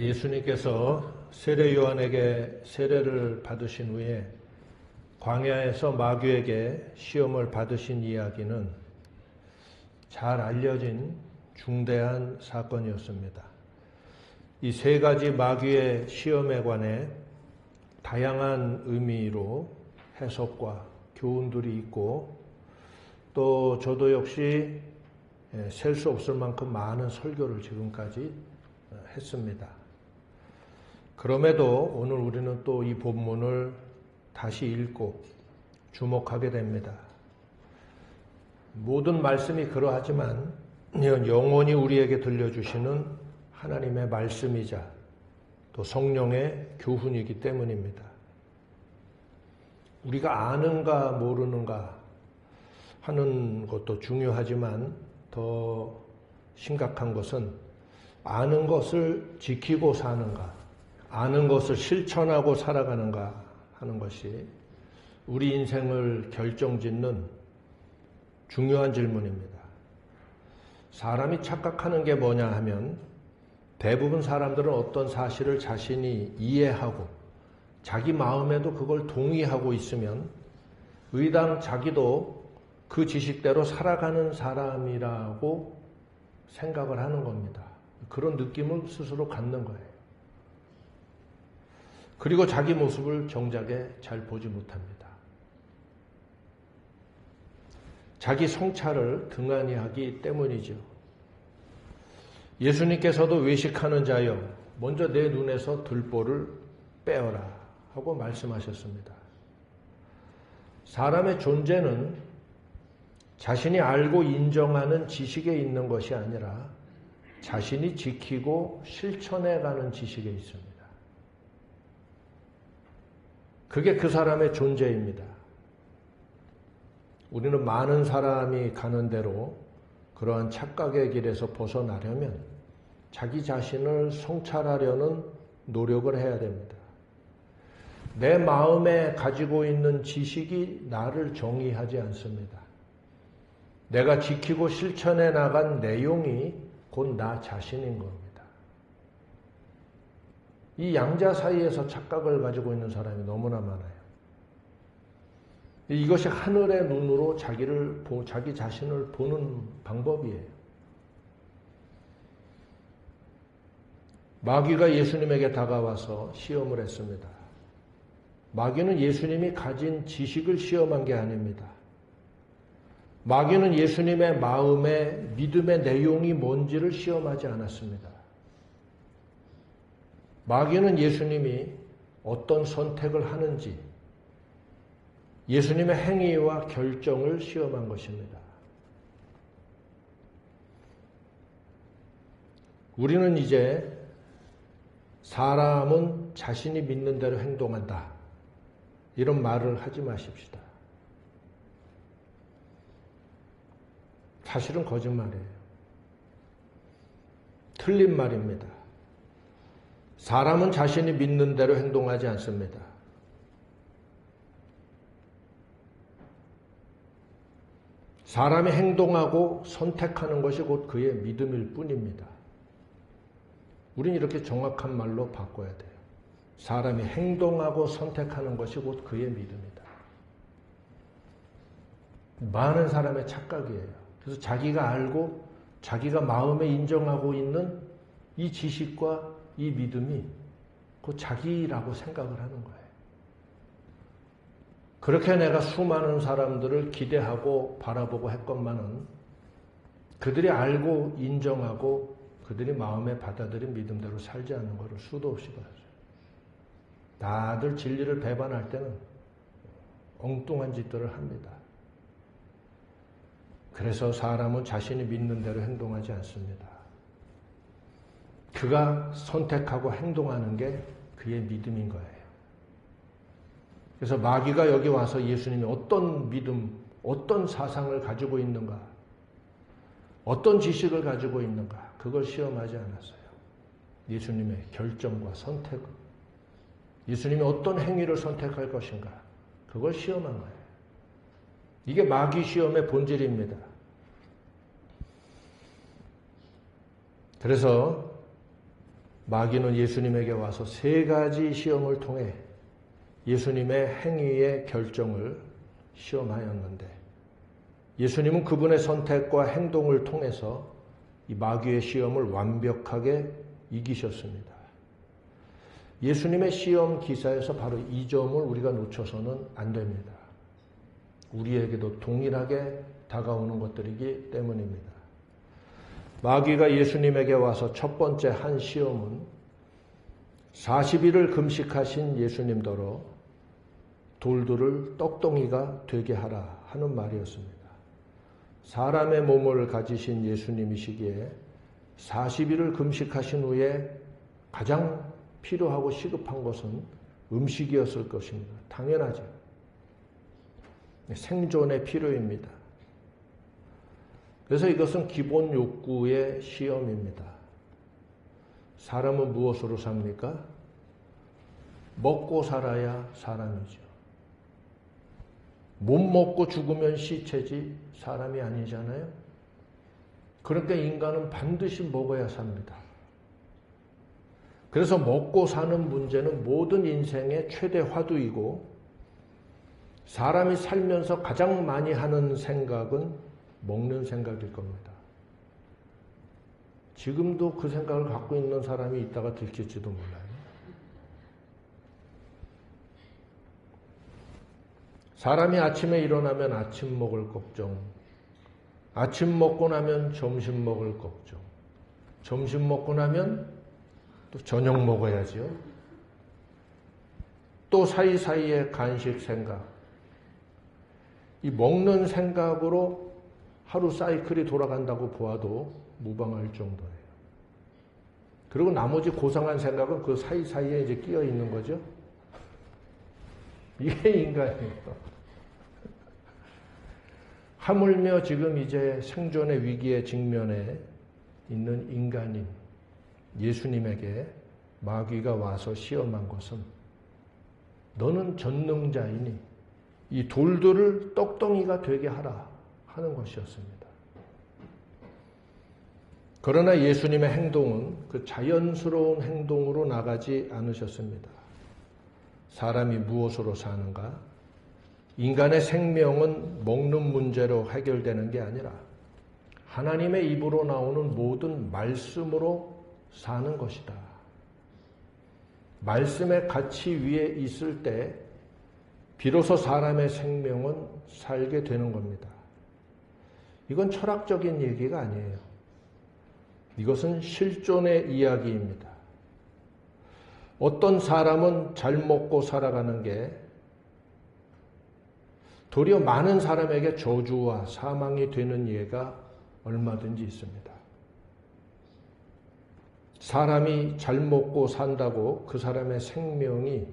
예수님께서 세례 요한에게 세례를 받으신 후에 광야에서 마귀에게 시험을 받으신 이야기는 잘 알려진 중대한 사건이었습니다. 이 세 가지 마귀의 시험에 관해 다양한 의미로 해석과 교훈들이 있고, 또 저도 역시 셀 수 없을 만큼 많은 설교를 지금까지 했습니다. 그럼에도 오늘 우리는 또 이 본문을 다시 읽고 주목하게 됩니다. 모든 말씀이 그러하지만 영원히 우리에게 들려주시는 하나님의 말씀이자 또 성령의 교훈이기 때문입니다. 우리가 아는가 모르는가 하는 것도 중요하지만 더 심각한 것은 아는 것을 지키고 사는가, 아는 것을 실천하고 살아가는가 하는 것이 우리 인생을 결정짓는 중요한 질문입니다. 사람이 착각하는 게 뭐냐 하면 대부분 사람들은 어떤 사실을 자신이 이해하고 자기 마음에도 그걸 동의하고 있으면 의당 자기도 그 지식대로 살아가는 사람이라고 생각을 하는 겁니다. 그런 느낌을 스스로 갖는 거예요. 그리고 자기 모습을 정작에 잘 보지 못합니다. 자기 성찰을 등한히 하기 때문이죠. 예수님께서도 외식하는 자여 먼저 내 눈에서 들보를 빼어라 하고 말씀하셨습니다. 사람의 존재는 자신이 알고 인정하는 지식에 있는 것이 아니라 자신이 지키고 실천해가는 지식에 있습니다. 그게 그 사람의 존재입니다. 우리는 많은 사람이 가는 대로 그러한 착각의 길에서 벗어나려면 자기 자신을 성찰하려는 노력을 해야 됩니다. 내 마음에 가지고 있는 지식이 나를 정의하지 않습니다. 내가 지키고 실천해 나간 내용이 곧 나 자신인 겁니다. 이 양자 사이에서 착각을 가지고 있는 사람이 너무나 많아요. 이것이 하늘의 눈으로 자기 자신을 보는 방법이에요. 마귀가 예수님에게 다가와서 시험을 했습니다. 마귀는 예수님이 가진 지식을 시험한 게 아닙니다. 마귀는 예수님의 마음에 믿음의 내용이 뭔지를 시험하지 않았습니다. 마귀는 예수님이 어떤 선택을 하는지, 예수님의 행위와 결정을 시험한 것입니다. 우리는 이제 사람은 자신이 믿는 대로 행동한다, 이런 말을 하지 마십시다. 사실은 거짓말이에요. 틀린 말입니다. 사람은 자신이 믿는 대로 행동하지 않습니다. 사람이 행동하고 선택하는 것이 곧 그의 믿음일 뿐입니다. 우리는 이렇게 정확한 말로 바꿔야 돼요. 사람이 행동하고 선택하는 것이 곧 그의 믿음이다. 많은 사람의 착각이에요. 그래서 자기가 알고 자기가 마음에 인정하고 있는 이 지식과 이 믿음이 곧 자기라고 생각을 하는 거예요. 그렇게 내가 수많은 사람들을 기대하고 바라보고 했건만은 그들이 알고 인정하고 그들이 마음에 받아들인 믿음대로 살지 않는 것을 수도 없이 봤어요. 다들 진리를 배반할 때는 엉뚱한 짓들을 합니다. 그래서 사람은 자신이 믿는 대로 행동하지 않습니다. 그가 선택하고 행동하는 게 그의 믿음인 거예요. 그래서 마귀가 여기 와서 예수님이 어떤 믿음, 어떤 사상을 가지고 있는가, 어떤 지식을 가지고 있는가, 그걸 시험하지 않았어요. 예수님의 결정과 선택, 예수님이 어떤 행위를 선택할 것인가, 그걸 시험한 거예요. 이게 마귀 시험의 본질입니다. 그래서 마귀는 예수님에게 와서 세 가지 시험을 통해 예수님의 행위의 결정을 시험하였는데 예수님은 그분의 선택과 행동을 통해서 이 마귀의 시험을 완벽하게 이기셨습니다. 예수님의 시험 기사에서 바로 이 점을 우리가 놓쳐서는 안 됩니다. 우리에게도 동일하게 다가오는 것들이기 때문입니다. 마귀가 예수님에게 와서 첫 번째 한 시험은 40일을 금식하신 예수님더러 돌들을 떡덩이가 되게 하라 하는 말이었습니다. 사람의 몸을 가지신 예수님이시기에 40일을 금식하신 후에 가장 필요하고 시급한 것은 음식이었을 것입니다. 당연하죠. 생존의 필요입니다. 그래서 이것은 기본 욕구의 시험입니다. 사람은 무엇으로 삽니까? 먹고 살아야 사람이죠. 못 먹고 죽으면 시체지 사람이 아니잖아요. 그러니까 인간은 반드시 먹어야 삽니다. 그래서 먹고 사는 문제는 모든 인생의 최대 화두이고 사람이 살면서 가장 많이 하는 생각은 먹는 생각일 겁니다. 지금도 그 생각을 갖고 있는 사람이 있다가 들킬지도 몰라요. 사람이 아침에 일어나면 아침 먹을 걱정, 아침 먹고 나면 점심 먹을 걱정, 점심 먹고 나면 또 저녁 먹어야죠. 또 사이사이에 간식 생각. 이 먹는 생각으로 하루 사이클이 돌아간다고 보아도 무방할 정도예요. 그리고 나머지 고상한 생각은 그 사이사이에 이제 끼어 있는 거죠. 이게 인간이에요. 하물며 지금 이제 생존의 위기에 직면해 있는 인간인 예수님에게 마귀가 와서 시험한 것은 너는 전능자이니 이 돌들을 떡덩이가 되게 하라 하는 것이었습니다. 그러나 예수님의 행동은 그 자연스러운 행동으로 나가지 않으셨습니다. 사람이 무엇으로 사는가? 인간의 생명은 먹는 문제로 해결되는 게 아니라 하나님의 입으로 나오는 모든 말씀으로 사는 것이다. 말씀의 가치 위에 있을 때 비로소 사람의 생명은 살게 되는 겁니다. 이건 철학적인 얘기가 아니에요. 이것은 실존의 이야기입니다. 어떤 사람은 잘 먹고 살아가는 게 도리어 많은 사람에게 저주와 사망이 되는 예가 얼마든지 있습니다. 사람이 잘 먹고 산다고 그 사람의 생명이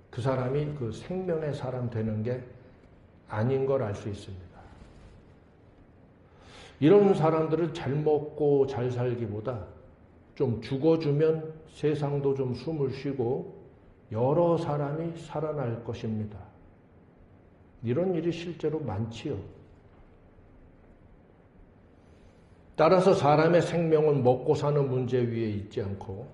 그 사람이 그 생명의 사람 되는 게 아닌 걸 알 수 있습니다. 이런 사람들을 잘 먹고 잘 살기보다 좀 죽어주면 세상도 좀 숨을 쉬고 여러 사람이 살아날 것입니다. 이런 일이 실제로 많지요. 따라서 사람의 생명은 먹고 사는 문제 위에 있지 않고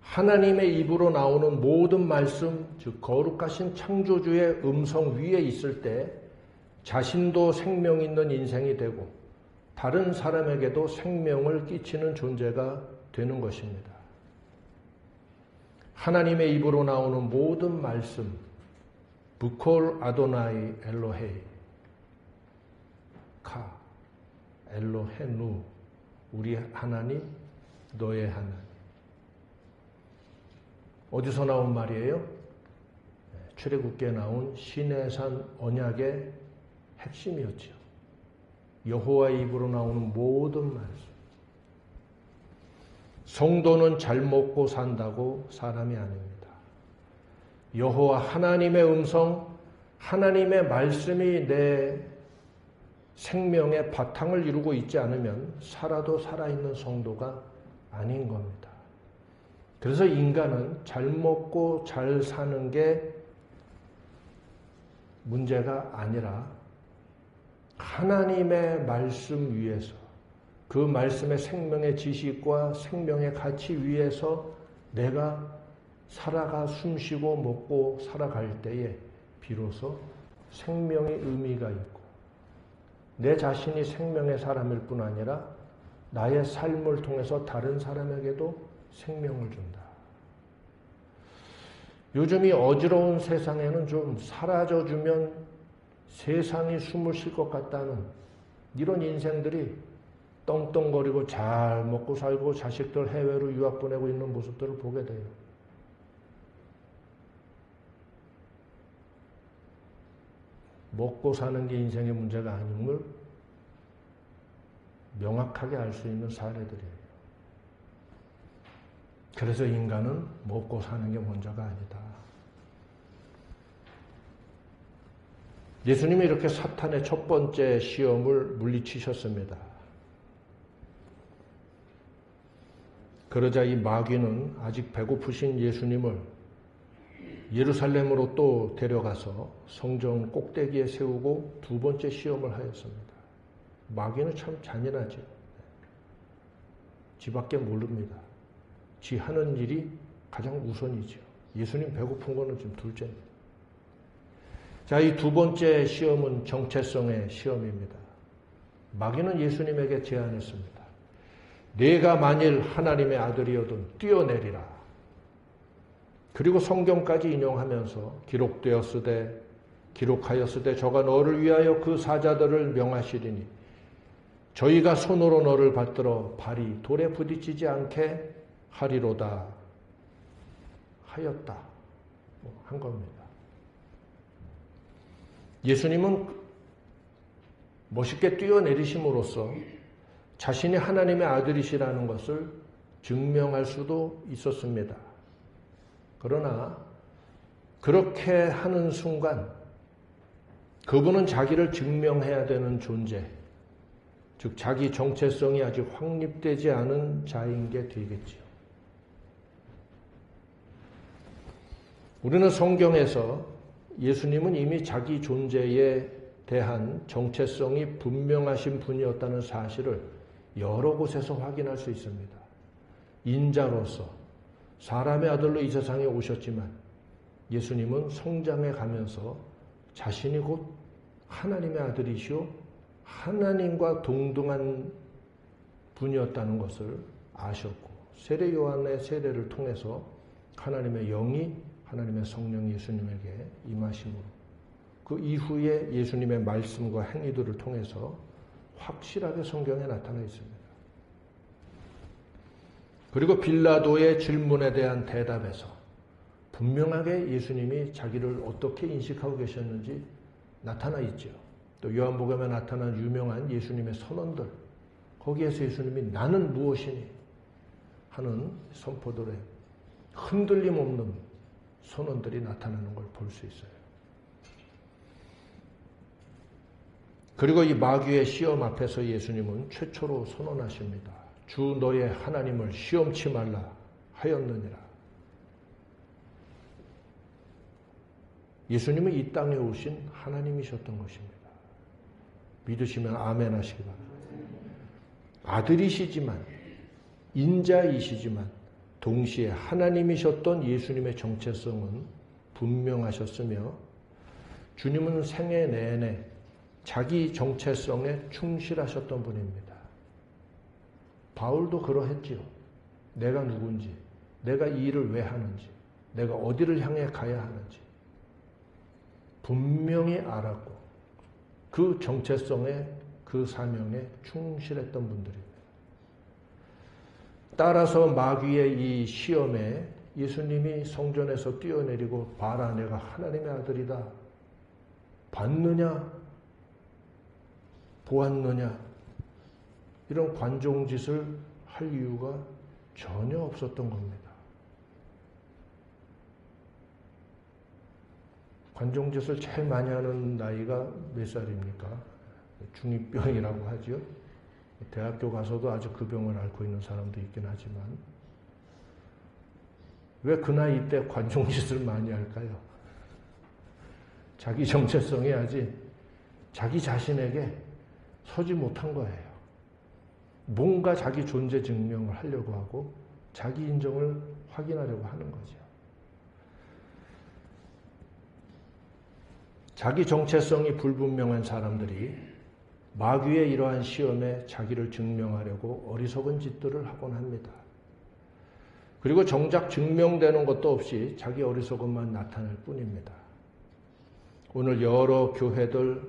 하나님의 입으로 나오는 모든 말씀, 즉 거룩하신 창조주의 음성 위에 있을 때 자신도 생명 있는 인생이 되고 다른 사람에게도 생명을 끼치는 존재가 되는 것입니다. 하나님의 입으로 나오는 모든 말씀, 브콜 아도나이 엘로헤이, 카, 엘로헤누, 우리 하나님, 너의 하나님. 어디서 나온 말이에요? 출애굽기에 나온 시내산 언약의 핵심이었죠. 여호와의 입으로 나오는 모든 말씀. 성도는 잘 먹고 산다고 사람이 아닙니다. 여호와 하나님의 음성, 하나님의 말씀이 내 생명의 바탕을 이루고 있지 않으면 살아도 살아있는 성도가 아닌 겁니다. 그래서 인간은 잘 먹고 잘 사는 게 문제가 아니라 하나님의 말씀 위에서 그 말씀의 생명의 지식과 생명의 가치 위에서 내가 살아가 숨쉬고 먹고 살아갈 때에 비로소 생명의 의미가 있고 내 자신이 생명의 사람일 뿐 아니라 나의 삶을 통해서 다른 사람에게도 생명을 준다. 요즘 이 어지러운 세상에는 좀 사라져주면 세상이 숨을 쉴 것 같다는 이런 인생들이 떵떵거리고 잘 먹고 살고 자식들 해외로 유학 보내고 있는 모습들을 보게 돼요. 먹고 사는 게 인생의 문제가 아님을 명확하게 알 수 있는 사례들이에요. 그래서 인간은 먹고 사는 게 먼저가 아니다. 예수님이 이렇게 사탄의 첫 번째 시험을 물리치셨습니다. 그러자 이 마귀는 아직 배고프신 예수님을 예루살렘으로 또 데려가서 성전 꼭대기에 세우고 두 번째 시험을 하였습니다. 마귀는 참 잔인하죠. 지밖에 모릅니다. 지 하는 일이 가장 우선이죠. 예수님 배고픈 거는 좀 둘째입니다. 자, 이 두 번째 시험은 정체성의 시험입니다. 마귀는 예수님에게 제안했습니다. 내가 만일 하나님의 아들이어든 뛰어내리라. 그리고 성경까지 인용하면서 기록하였으되 저가 너를 위하여 그 사자들을 명하시리니 저희가 손으로 너를 받들어 발이 돌에 부딪히지 않게 하리로다 하였다 한 겁니다. 예수님은 멋있게 뛰어내리심으로써 자신이 하나님의 아들이시라는 것을 증명할 수도 있었습니다. 그러나 그렇게 하는 순간 그분은 자기를 증명해야 되는 존재, 즉 자기 정체성이 아직 확립되지 않은 자인 게 되겠지요. 우리는 성경에서 예수님은 이미 자기 존재에 대한 정체성이 분명하신 분이었다는 사실을 여러 곳에서 확인할 수 있습니다. 인자로서 사람의 아들로 이 세상에 오셨지만 예수님은 성장해 가면서 자신이 곧 하나님의 아들이시오 하나님과 동등한 분이었다는 것을 아셨고 세례 요한의 세례를 통해서 하나님의 영이 하나님의 성령 예수님에게 임하심으로 그 이후에 예수님의 말씀과 행위들을 통해서 확실하게 성경에 나타나 있습니다. 그리고 빌라도의 질문에 대한 대답에서 분명하게 예수님이 자기를 어떻게 인식하고 계셨는지 나타나 있죠. 또 요한복음에 나타난 유명한 예수님의 선언들, 거기에서 예수님이 나는 무엇이니 하는 선포들에 흔들림 없는 선언들이 나타나는 걸 볼 수 있어요. 그리고 이 마귀의 시험 앞에서 예수님은 최초로 선언하십니다. 주 너의 하나님을 시험치 말라 하였느니라. 예수님은 이 땅에 오신 하나님이셨던 것입니다. 믿으시면 아멘 하시기 바랍니다. 아들이시지만 인자이시지만 동시에 하나님이셨던 예수님의 정체성은 분명하셨으며 주님은 생애 내내 자기 정체성에 충실하셨던 분입니다. 바울도 그러했지요. 내가 누군지, 내가 이 일을 왜 하는지, 내가 어디를 향해 가야 하는지 분명히 알았고 그 정체성에 그 사명에 충실했던 분들입니다. 따라서 마귀의 이 시험에 예수님이 성전에서 뛰어내리고 봐라 내가 하나님의 아들이다. 봤느냐? 보았느냐? 이런 관종짓을 할 이유가 전혀 없었던 겁니다. 관종짓을 제일 많이 하는 나이가 몇 살입니까? 중2병이라고 하죠. 대학교 가서도 아주 그 병을 앓고 있는 사람도 있긴 하지만 왜 그 나이 때 관종짓을 많이 할까요? 자기 정체성이 아직 자기 자신에게 서지 못한 거예요. 뭔가 자기 존재 증명을 하려고 하고 자기 인정을 확인하려고 하는 거죠. 자기 정체성이 불분명한 사람들이 마귀의 이러한 시험에 자기를 증명하려고 어리석은 짓들을 하곤 합니다. 그리고 정작 증명되는 것도 없이 자기 어리석음만 나타날 뿐입니다. 오늘 여러 교회들,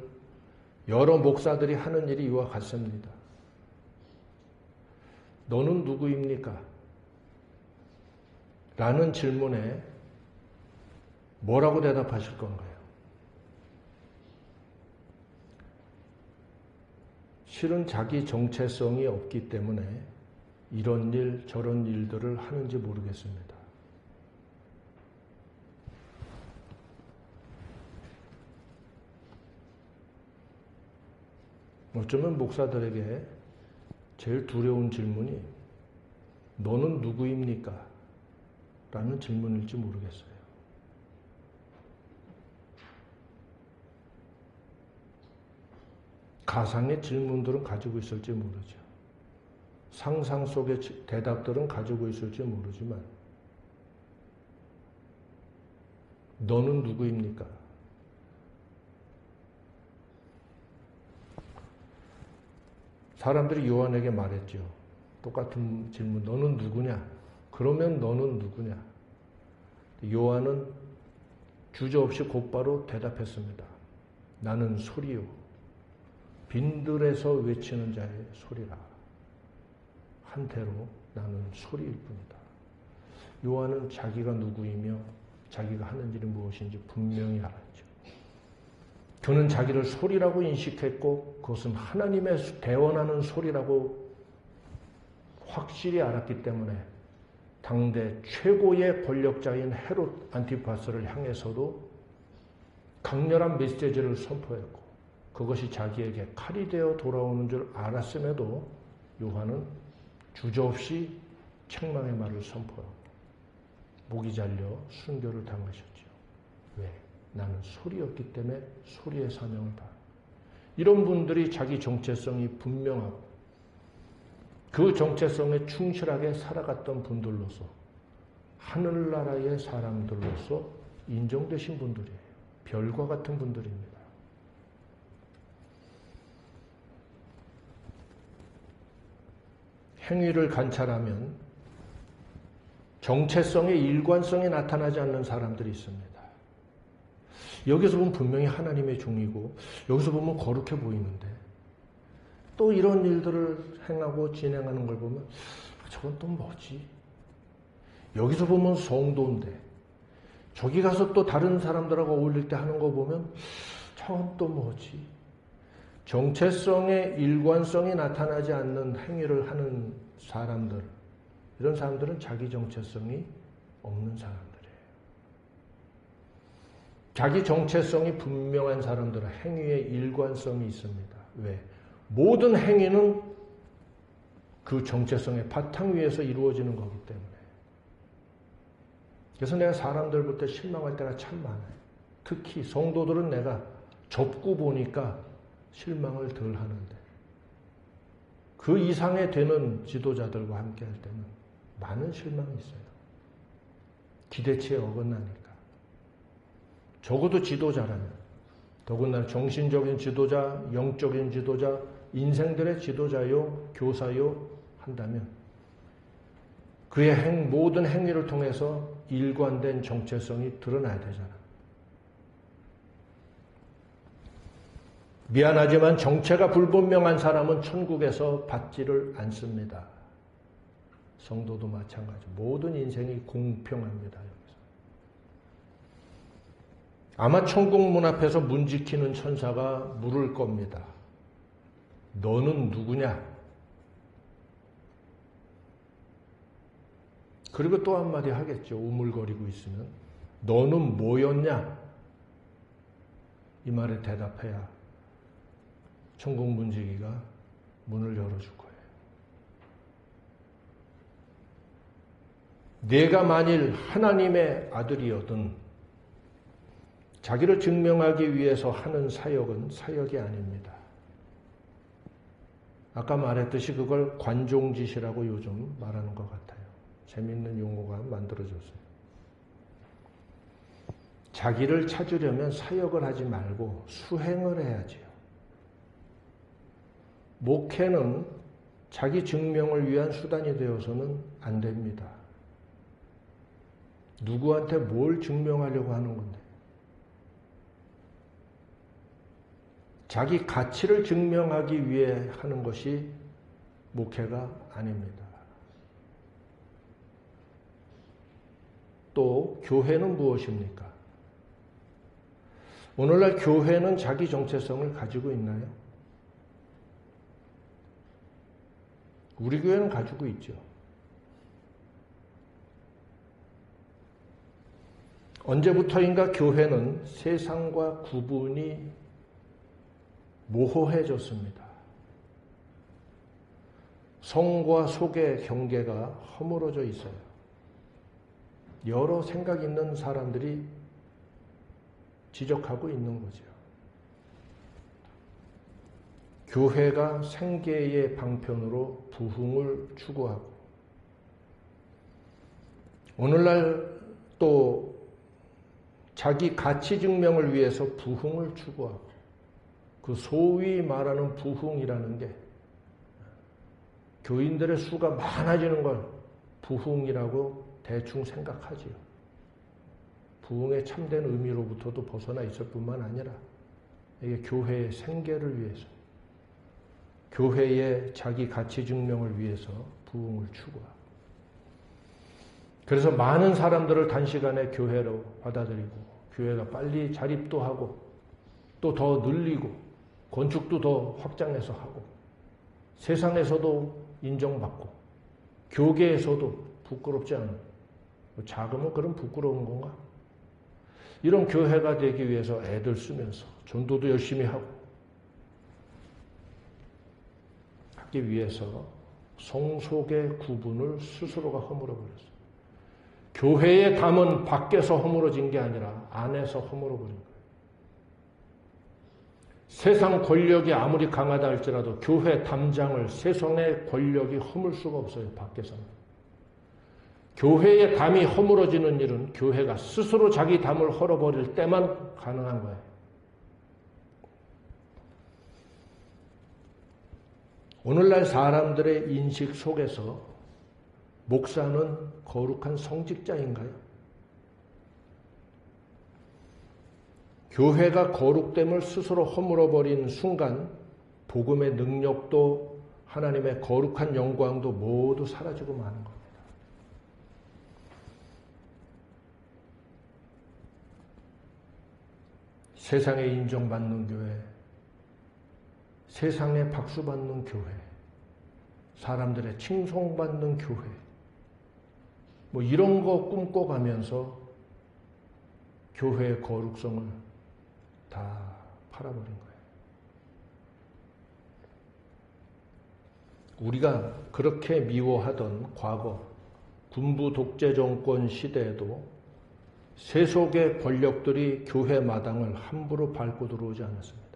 여러 목사들이 하는 일이 이와 같습니다. 너는 누구입니까? 라는 질문에 뭐라고 대답하실 건가요? 실은 자기 정체성이 없기 때문에 이런 일, 저런 일들을 하는지 모르겠습니다. 어쩌면 목사들에게 제일 두려운 질문이 너는 누구입니까? 라는 질문일지 모르겠어요. 가상의 질문들은 가지고 있을지 모르죠. 상상 속의 대답들은 가지고 있을지 모르지만 너는 누구입니까? 사람들이 요한에게 말했죠. 똑같은 질문, 너는 누구냐? 그러면 너는 누구냐? 요한은 주저없이 곧바로 대답했습니다. 나는 소리요. 빈들에서 외치는 자의 소리라. 한태로 나는 소리일 뿐이다. 요한은 자기가 누구이며 자기가 하는 일이 무엇인지 분명히 알았죠. 그는 자기를 소리라고 인식했고 그것은 하나님의 대원하는 소리라고 확실히 알았기 때문에 당대 최고의 권력자인 헤롯 안티파스를 향해서도 강렬한 메시지를 선포했고 그것이 자기에게 칼이 되어 돌아오는 줄 알았음에도 요한은 주저없이 책망의 말을 선포하고 목이 잘려 순교를 당하셨죠. 왜? 나는 소리였기 때문에 소리의 사명을 다. 이런 분들이 자기 정체성이 분명하고 그 정체성에 충실하게 살아갔던 분들로서 하늘나라의 사람들로서 인정되신 분들이에요. 별과 같은 분들입니다. 행위를 관찰하면 정체성의 일관성이 나타나지 않는 사람들이 있습니다. 여기서 보면 분명히 하나님의 종이고 여기서 보면 거룩해 보이는데 또 이런 일들을 행하고 진행하는 걸 보면 저건 또 뭐지? 여기서 보면 성도인데 저기 가서 또 다른 사람들하고 어울릴 때 하는 거 보면 저건 또 뭐지? 정체성의 일관성이 나타나지 않는 행위를 하는 사람들, 이런 사람들은 자기 정체성이 없는 사람들이에요. 자기 정체성이 분명한 사람들은 행위의 일관성이 있습니다. 왜? 모든 행위는 그 정체성의 바탕 위에서 이루어지는 거기 때문에. 그래서 내가 사람들 볼 때 실망할 때가 참 많아요. 특히 성도들은 내가 접고 보니까 실망을 덜 하는데 그 이상의 되는 지도자들과 함께 할 때는 많은 실망이 있어요. 기대치에 어긋나니까. 적어도 지도자라면, 더군다나 정신적인 지도자, 영적인 지도자, 인생들의 지도자요, 교사요 한다면 그의 모든 행위를 통해서 일관된 정체성이 드러나야 되잖아. 미안하지만 정체가 불분명한 사람은 천국에서 받지를 않습니다. 성도도 마찬가지. 모든 인생이 공평합니다. 여기서. 아마 천국 문 앞에서 문 지키는 천사가 물을 겁니다. 너는 누구냐? 그리고 또 한마디 하겠죠. 우물거리고 있으면. 너는 뭐였냐? 이 말에 대답해야 천국 문지기가 문을 열어줄 거예요. 내가 만일 하나님의 아들이어든 자기를 증명하기 위해서 하는 사역은 사역이 아닙니다. 아까 말했듯이 그걸 관종짓이라고 요즘 말하는 것 같아요. 재밌는 용어가 만들어졌어요. 자기를 찾으려면 사역을 하지 말고 수행을 해야지요. 목회는 자기 증명을 위한 수단이 되어서는 안 됩니다. 누구한테 뭘 증명하려고 하는 건데? 자기 가치를 증명하기 위해 하는 것이 목회가 아닙니다. 또 교회는 무엇입니까? 오늘날 교회는 자기 정체성을 가지고 있나요? 우리 교회는 가지고 있죠. 언제부터인가 교회는 세상과 구분이 모호해졌습니다. 성과 속의 경계가 허물어져 있어요. 여러 생각 있는 사람들이 지적하고 있는 거죠. 교회가 생계의 방편으로 부흥을 추구하고, 오늘날 또 자기 가치 증명을 위해서 부흥을 추구하고, 그 소위 말하는 부흥이라는 게 교인들의 수가 많아지는 걸 부흥이라고 대충 생각하지요. 부흥의 참된 의미로부터도 벗어나 있을 뿐만 아니라 이게 교회의 생계를 위해서, 교회의 자기 가치 증명을 위해서 부흥을 추구하고, 그래서 많은 사람들을 단시간에 교회로 받아들이고, 교회가 빨리 자립도 하고, 또 더 늘리고, 건축도 더 확장해서 하고, 세상에서도 인정받고, 교계에서도 부끄럽지 않은, 작으면 그럼 부끄러운 건가? 이런 교회가 되기 위해서 애들 쓰면서 전도도 열심히 하기 위해서 성속의 구분을 스스로가 허물어버렸어요. 교회의 담은 밖에서 허물어진 게 아니라 안에서 허물어버린 거예요. 세상 권력이 아무리 강하다 할지라도 교회 담장을 세상의 권력이 허물 수가 없어요. 밖에서는. 교회의 담이 허물어지는 일은 교회가 스스로 자기 담을 헐어버릴 때만 가능한 거예요. 오늘날 사람들의 인식 속에서 목사는 거룩한 성직자인가요? 교회가 거룩됨을 스스로 허물어버린 순간 복음의 능력도 하나님의 거룩한 영광도 모두 사라지고 마는 겁니다. 세상에 인정받는 교회, 세상에 박수받는 교회, 사람들의 칭송받는 교회, 뭐 이런 거 꿈꿔가면서 교회의 거룩성을 다 팔아버린 거예요. 우리가 그렇게 미워하던 과거 군부 독재 정권 시대에도 세속의 권력들이 교회 마당을 함부로 밟고 들어오지 않았습니다.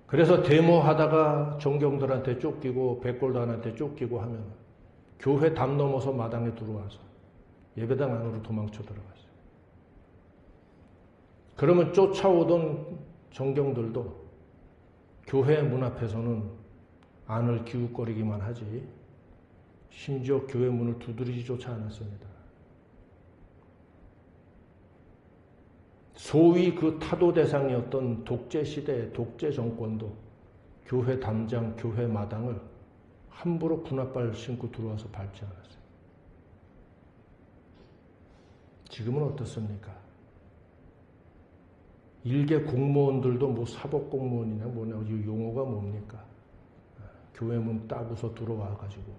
그래서 데모하다가 정경들한테 쫓기고 백골단한테 쫓기고 하면 교회 담 넘어서 마당에 들어와서 예배당 안으로 도망쳐 들어갔어요. 그러면 쫓아오던 정경들도 교회 문 앞에서는 안을 기웃거리기만 하지 심지어 교회 문을 두드리지조차 않았습니다. 소위 그 타도 대상이었던 독재 시대의 독재 정권도 교회 담장, 교회 마당을 함부로 군합발 신고 들어와서 밟지 않았어요. 지금은 어떻습니까? 일개 공무원들도 뭐 사법 공무원이냐 뭐냐 이 용어가 뭡니까? 교회 문 따고서 들어와가지고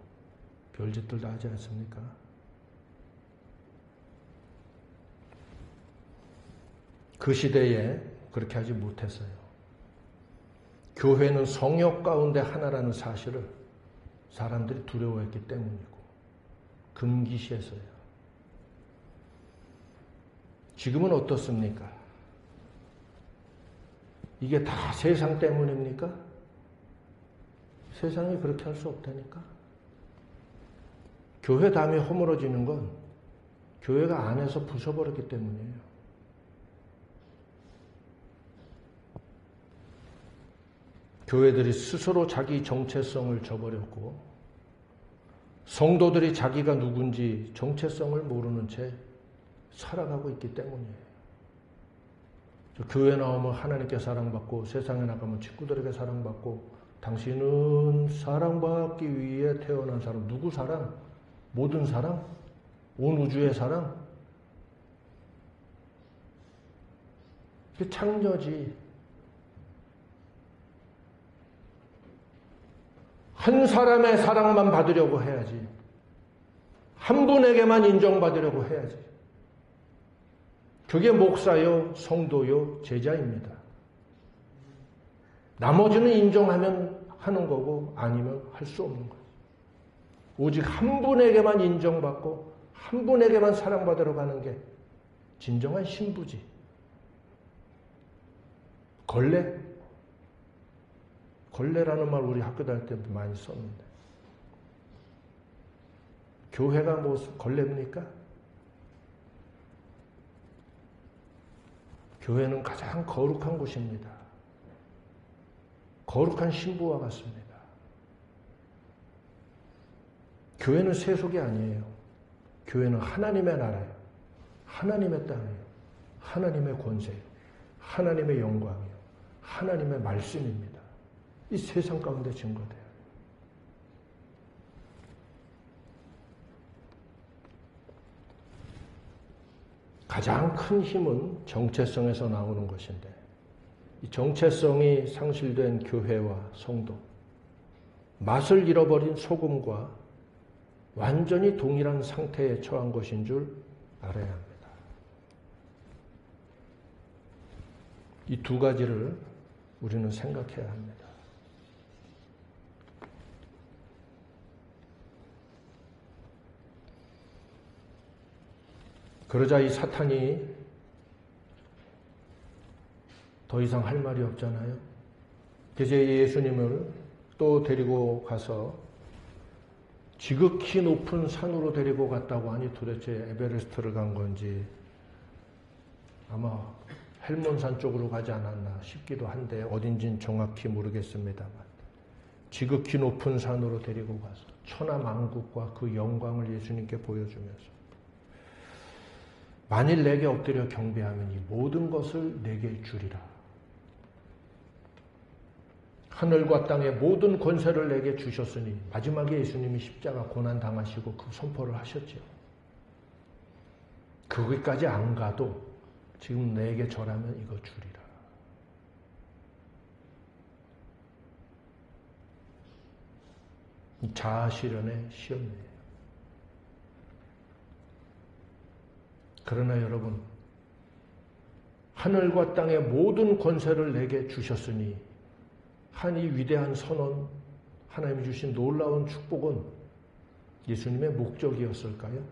별짓들 다 하지 않습니까? 그 시대에 그렇게 하지 못했어요. 교회는 성역 가운데 하나라는 사실을 사람들이 두려워했기 때문이고 금기시했어요. 지금은 어떻습니까? 이게 다 세상 때문입니까? 세상이 그렇게 할 수 없다니까. 교회 담이 허물어지는 건 교회가 안에서 부숴버렸기 때문이에요. 교회들이 스스로 자기 정체성을 저버렸고 성도들이 자기가 누군지 정체성을 모르는 채 살아가고 있기 때문이에요. 교회 나오면 하나님께 사랑받고 세상에 나가면 친구들에게 사랑받고 당신은 사랑받기 위해 태어난 사람. 누구 사랑? 모든 사랑? 온 우주의 사랑? 그 창조지. 한 사람의 사랑만 받으려고 해야지. 한 분에게만 인정받으려고 해야지. 그게 목사요, 성도요, 제자입니다. 나머지는 인정하면 하는 거고 아니면 할 수 없는 거예요. 오직 한 분에게만 인정받고 한 분에게만 사랑받으러 가는 게 진정한 신부지. 걸레라는 말 우리 학교 다닐 때 많이 썼는데 교회가 뭐 걸레입니까? 교회는 가장 거룩한 곳입니다. 거룩한 신부와 같습니다. 교회는 세속이 아니에요. 교회는 하나님의 나라예요. 하나님의 땅이에요. 하나님의 권세예요. 하나님의 영광이에요. 하나님의 말씀입니다. 이 세상 가운데 증거돼요. 가장 큰 힘은 정체성에서 나오는 것인데 이 정체성이 상실된 교회와 성도, 맛을 잃어버린 소금과 완전히 동일한 상태에 처한 것인 줄 알아야 합니다. 이 두 가지를 우리는 생각해야 합니다. 그러자 이 사탄이 더 이상 할 말이 없잖아요. 그래서 예수님을 또 데리고 가서 지극히 높은 산으로 데리고 갔다고 하니 도대체 에베레스트를 간 건지 아마 헬몬산 쪽으로 가지 않았나 싶기도 한데 어딘진 정확히 모르겠습니다만 지극히 높은 산으로 데리고 가서 천하만국과 그 영광을 예수님께 보여주면서 만일 내게 엎드려 경배하면 이 모든 것을 내게 주리라. 하늘과 땅의 모든 권세를 내게 주셨으니 마지막에 예수님이 십자가 고난 당하시고 그 선포를 하셨죠. 거기까지 안 가도 지금 내게 절하면 이거 주리라. 자아실현의 시험이에요. 그러나 여러분, 하늘과 땅의 모든 권세를 내게 주셨으니 한 이 위대한 선언, 하나님이 주신 놀라운 축복은 예수님의 목적이었을까요?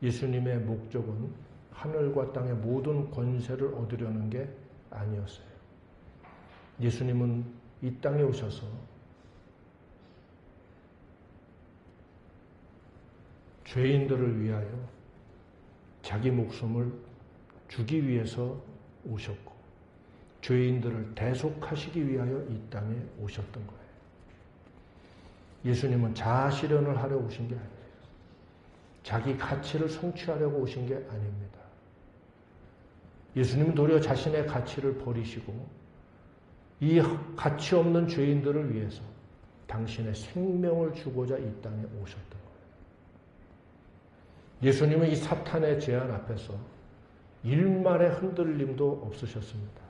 예수님의 목적은 하늘과 땅의 모든 권세를 얻으려는 게 아니었어요. 예수님은 이 땅에 오셔서 죄인들을 위하여 자기 목숨을 주기 위해서 오셨고 죄인들을 대속하시기 위하여 이 땅에 오셨던 거예요. 예수님은 자아실현을 하려 오신 게 아니에요. 자기 가치를 성취하려고 오신 게 아닙니다. 예수님은 도리어 자신의 가치를 버리시고 이 가치 없는 죄인들을 위해서 당신의 생명을 주고자 이 땅에 오셨던 거예요. 예수님은 이 사탄의 제안 앞에서 일말의 흔들림도 없으셨습니다.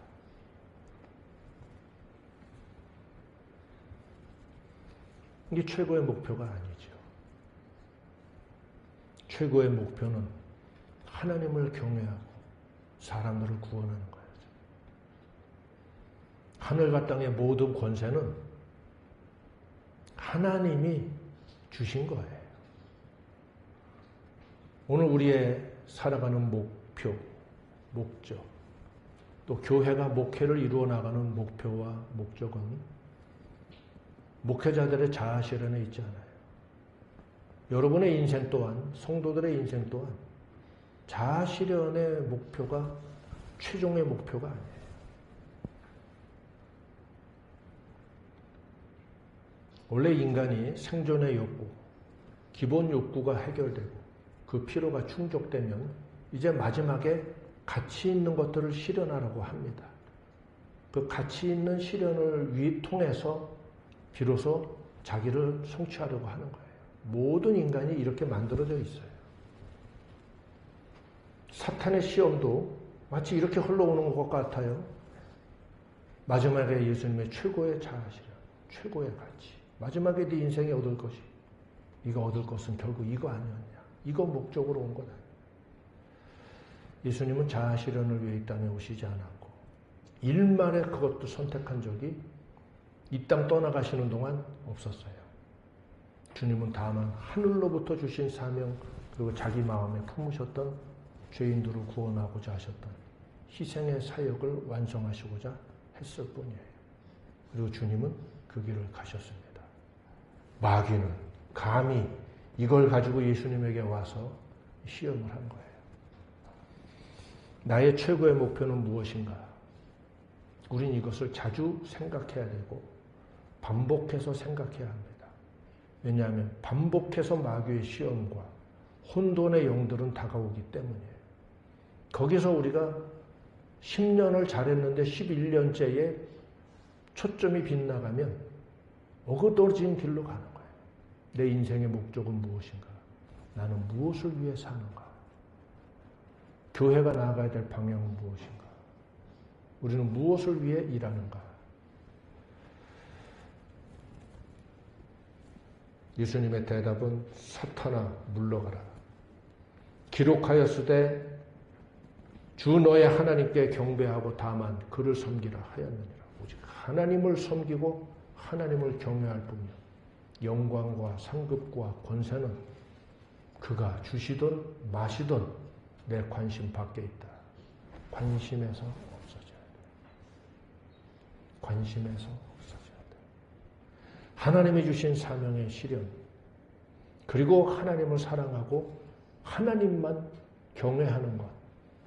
이게 최고의 목표가 아니죠. 최고의 목표는 하나님을 경외하고 사람들을 구원하는 거예요. 하늘과 땅의 모든 권세는 하나님이 주신 거예요. 오늘 우리의 살아가는 목표, 목적, 또 교회가 목회를 이루어 나가는 목표와 목적은 목회자들의 자아 실현에 있지 않아요. 여러분의 인생 또한, 성도들의 인생 또한 자아 실현의 목표가 최종의 목표가 아니에요. 원래 인간이 생존의 욕구, 기본 욕구가 해결되고 그 필요가 충족되면 이제 마지막에 가치 있는 것들을 실현하라고 합니다. 그 가치 있는 실현을 통해서 비로소 자기를 성취하려고 하는 거예요. 모든 인간이 이렇게 만들어져 있어요. 사탄의 시험도 마치 이렇게 흘러오는 것 같아요. 마지막에 예수님의 최고의 자아실현, 최고의 가치. 마지막에 네 인생에 얻을 것이, 네가 얻을 것은 결국 이거 아니었냐. 이거 목적으로 온 거다. 예수님은 자아실현을 위해 이 땅에 오시지 않았고 일말에 그것도 선택한 적이 이 땅 떠나가시는 동안 없었어요. 주님은 다만 하늘로부터 주신 사명 그리고 자기 마음에 품으셨던 죄인들을 구원하고자 하셨던 희생의 사역을 완성하시고자 했을 뿐이에요. 그리고 주님은 그 길을 가셨습니다. 마귀는 감히 이걸 가지고 예수님에게 와서 시험을 한 거예요. 나의 최고의 목표는 무엇인가? 우린 이것을 자주 생각해야 되고 반복해서 생각해야 합니다. 왜냐하면 반복해서 마귀의 시험과 혼돈의 영들은 다가오기 때문이에요. 거기서 우리가 10년을 잘했는데 11년째에 초점이 빗나가면 어그러진 길로 가는 거예요. 내 인생의 목적은 무엇인가? 나는 무엇을 위해 사는가? 교회가 나아가야 될 방향은 무엇인가? 우리는 무엇을 위해 일하는가? 예수님의 대답은 사탄아 물러가라. 기록하였으되 주 너의 하나님께 경배하고 다만 그를 섬기라 하였느니라. 오직 하나님을 섬기고 하나님을 경외할 뿐이요 영광과 상급과 권세는 그가 주시든 마시든 내 관심 밖에 있다. 관심에서 없어져야 돼. 관심에서 없어져야 돼. 하나님이 주신 사명의 실현, 그리고 하나님을 사랑하고 하나님만 경외하는 것,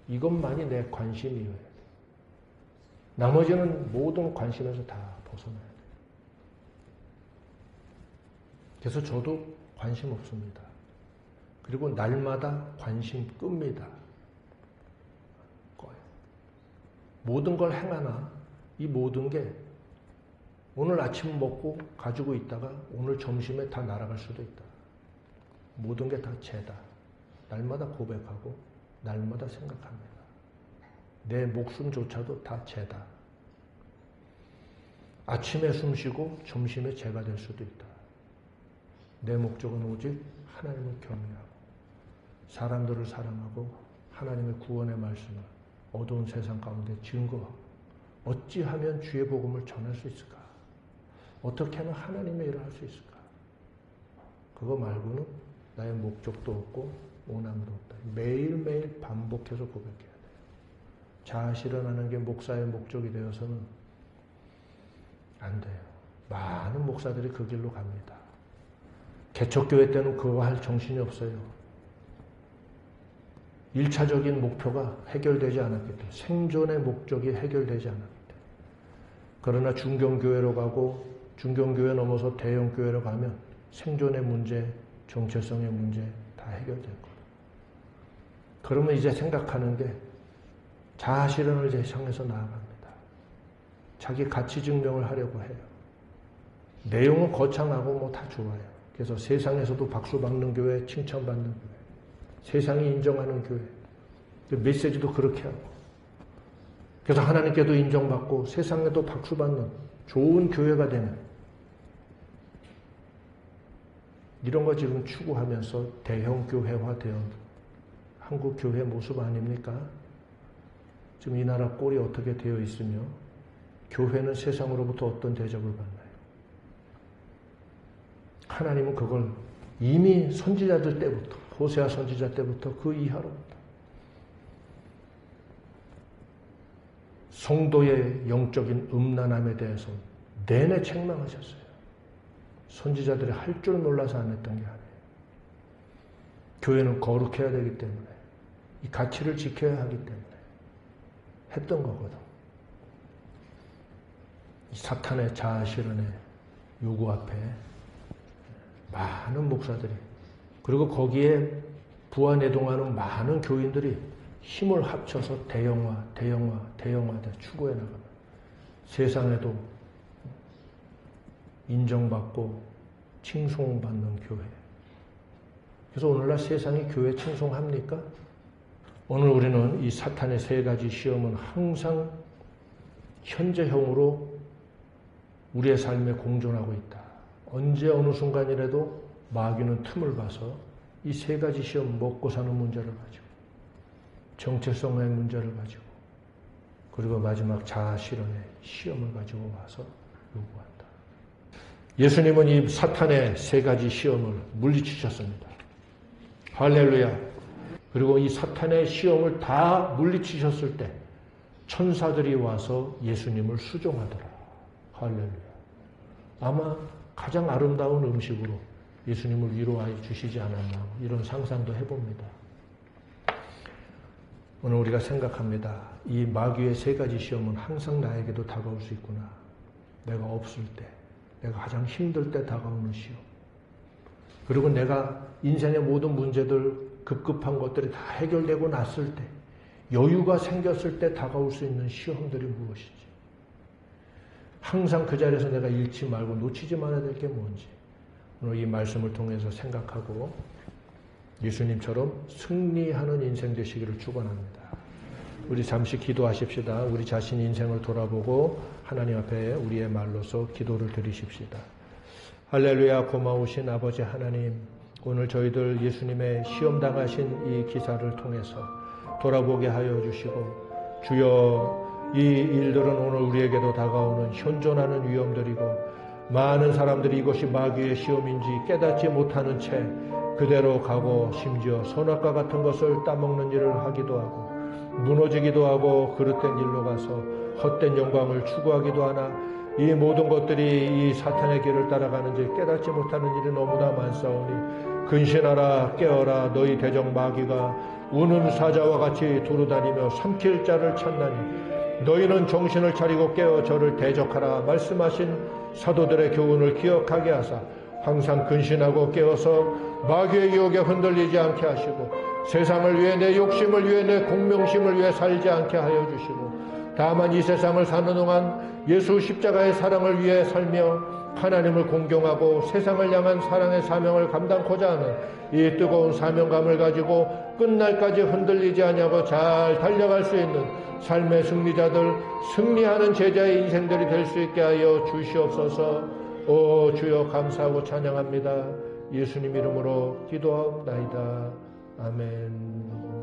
이것만이 내 관심이어야 돼. 나머지는 모든 관심에서 다 벗어나야 돼. 그래서 저도 관심 없습니다. 그리고 날마다 관심 끕니다. 꺼요. 모든 걸 행하나 이 모든 게 오늘 아침 먹고 가지고 있다가 오늘 점심에 다 날아갈 수도 있다. 모든 게 다 죄다. 날마다 고백하고 날마다 생각합니다. 내 목숨조차도 다 죄다. 아침에 숨쉬고 점심에 죄가 될 수도 있다. 내 목적은 오직 하나님을 경외하고 사람들을 사랑하고 하나님의 구원의 말씀을 어두운 세상 가운데 증거하고 어찌하면 주의 복음을 전할 수 있을까? 어떻게 하면 하나님의 일을 할 수 있을까? 그거 말고는 나의 목적도 없고 원함도 없다. 매일매일 반복해서 고백해야 돼요. 자아 실현하는 게 목사의 목적이 되어서는 안 돼요. 많은 목사들이 그 길로 갑니다. 개척교회 때는 그거 할 정신이 없어요. 1차적인 목표가 해결되지 않았기 때문에, 생존의 목적이 해결되지 않았기 때문에. 그러나 중견교회로 가고 중견교회 넘어서 대형교회로 가면 생존의 문제, 정체성의 문제 다 해결될 거예요. 그러면 이제 생각하는 게 자아 실현을 이제 향해서 나아갑니다. 자기 가치 증명을 하려고 해요. 내용은 거창하고 뭐 다 좋아요. 그래서 세상에서도 박수 받는 교회, 칭찬받는 교회, 세상이 인정하는 교회, 메시지도 그렇게 하고, 그래서 하나님께도 인정받고 세상에도 박수받는 좋은 교회가 되는, 이런 거 지금 추구하면서 대형 교회화되어 한국 교회 모습 아닙니까? 지금 이 나라 꼴이 어떻게 되어 있으며 교회는 세상으로부터 어떤 대접을 받나요? 하나님은 그걸 이미 선지자들 때부터, 호세아 선지자 때부터 그 이하로부터 성도의 영적인 음란함에 대해서 내내 책망하셨어요. 선지자들이 할 줄 몰라서 안 했던 게 아니에요. 교회는 거룩해야 되기 때문에, 이 가치를 지켜야 하기 때문에 했던 거거든. 이 사탄의 자아 실현의 요구 앞에 많은 목사들이, 그리고 거기에 부안해동하는 많은 교인들이 힘을 합쳐서 대형화 추구해 나가면 세상에도 인정받고 칭송받는 교회. 그래서 오늘날 세상이 교회 칭송합니까? 오늘 우리는 이 사탄의 세 가지 시험은 항상 현재형으로 우리의 삶에 공존하고 있다. 언제 어느 순간이라도 마귀는 틈을 봐서 이 세 가지 시험, 먹고 사는 문제를 가지고, 정체성의 문제를 가지고, 그리고 마지막 자아 실현의 시험을 가지고 와서 요구한다. 예수님은 이 사탄의 세 가지 시험을 물리치셨습니다. 할렐루야. 그리고 이 사탄의 시험을 다 물리치셨을 때 천사들이 와서 예수님을 수종하더라. 할렐루야. 아마 가장 아름다운 음식으로 예수님을 위로하여 주시지 않았나, 이런 상상도 해봅니다. 오늘 우리가 생각합니다. 이 마귀의 세 가지 시험은 항상 나에게도 다가올 수 있구나. 내가 없을 때, 내가 가장 힘들 때 다가오는 시험. 그리고 내가 인생의 모든 문제들, 급급한 것들이 다 해결되고 났을 때, 여유가 생겼을 때 다가올 수 있는 시험들이 무엇이지? 항상 그 자리에서 내가 잃지 말고 놓치지 말아야 될 게 뭔지, 오늘 이 말씀을 통해서 생각하고 예수님처럼 승리하는 인생 되시기를 축원합니다. 우리 잠시 기도하십시다. 우리 자신 인생을 돌아보고 하나님 앞에 우리의 말로서 기도를 드리십시다. 할렐루야. 고마우신 아버지 하나님, 오늘 저희들 예수님의 시험당하신 이 기사를 통해서 돌아보게 하여 주시고, 주여, 이 일들은 오늘 우리에게도 다가오는 현존하는 위험들이고, 많은 사람들이 이것이 마귀의 시험인지 깨닫지 못하는 채 그대로 가고, 심지어 선악과 같은 것을 따먹는 일을 하기도 하고, 무너지기도 하고, 그릇된 일로 가서 헛된 영광을 추구하기도 하나, 이 모든 것들이 이 사탄의 길을 따라가는지 깨닫지 못하는 일이 너무나 많사오니, 근신하라, 깨어라. 너희 대적 마귀가 우는 사자와 같이 두루다니며 삼킬 자를 찾나니, 너희는 정신을 차리고 깨어 저를 대적하라 말씀하신 사도들의 교훈을 기억하게 하사 항상 근신하고 깨어서 마귀의 유혹에 흔들리지 않게 하시고, 세상을 위해, 내 욕심을 위해, 내 공명심을 위해 살지 않게 하여 주시고, 다만 이 세상을 사는 동안 예수 십자가의 사랑을 위해 살며 하나님을 공경하고 세상을 향한 사랑의 사명을 감당코자 하는 이 뜨거운 사명감을 가지고 끝날까지 흔들리지 아니하고 잘 달려갈 수 있는 삶의 승리자들, 승리하는 제자의 인생들이 될 수 있게 하여 주시옵소서. 오 주여, 감사하고 찬양합니다. 예수님 이름으로 기도하옵나이다. 아멘.